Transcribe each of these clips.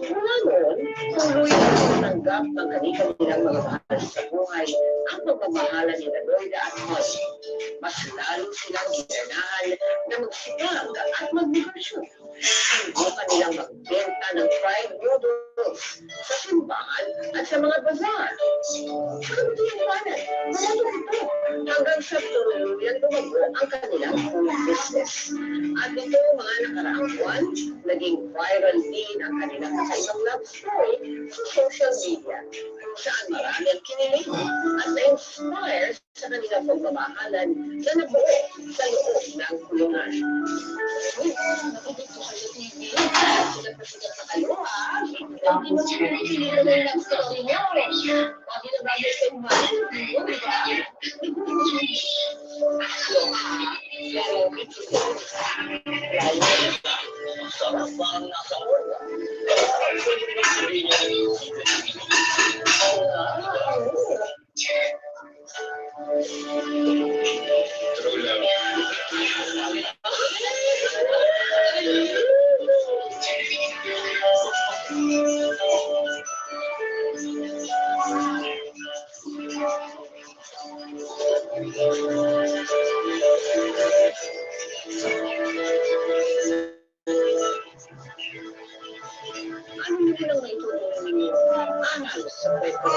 Mula noon, tuloy na tinanggap ng kanilang mga mahal sa buhay ang pagmamahalan ni Loida at Holly. Mas lalo silang ginanahan na magsipag at magnegosyo. Subukan nilang magbenta ng fried noodles sa simbahan at sa mga bazaar. Sa kabutihan, ito hanggang sa tuluyang lumago ang kanilang food business. At ito mga nakaraang buwan, naging viral din ang kanilang kakaibang love story sa social media, kung saan marami ang kinilig at na-inspire sa kanilang pagmamahalan na nabuo sa loob ng kulungan. Nakinig ko kayo TV, sila pa sila sa kayo ha. Hindi mo pinipili na yung love story niyo. Bakit na bagay sa iman? Di ba? Pero ito sarap ang nasa orga. True love. Ano niyo lang naitutulong ninyo? Anal sa kwento.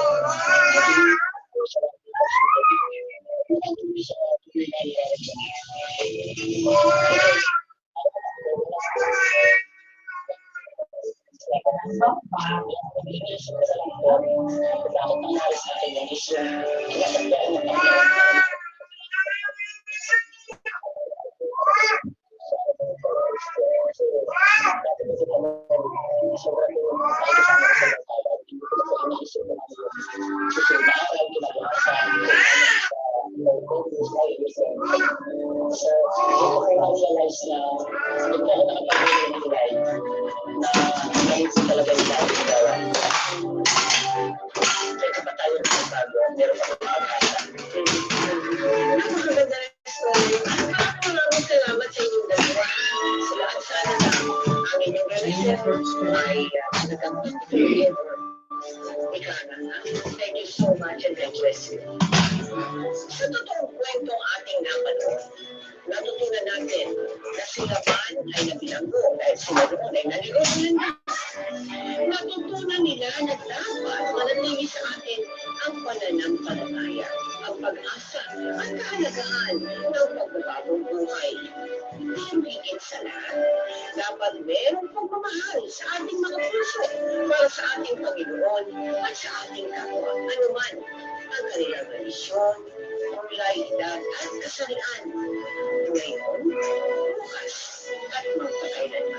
Thank you so much and God bless you. Sa totoong kwentong ating napanood, natutunan natin na sila man ay nabilanggo dahil sila noon ay nanegosyo na. Natutunan nila na dapat manatili sa atin ang pananampalataya, ang pag-asa at kahalagaan ng pagbabagong buhay. Higit sa lahat, dapat merong pagmamahal sa ating mga puso para sa ating Panginoon at sa ating kapwa. Ano man ang kanilang relisyon, kulay, edad at kasarian. Ngayon, bukas at magpakailanman.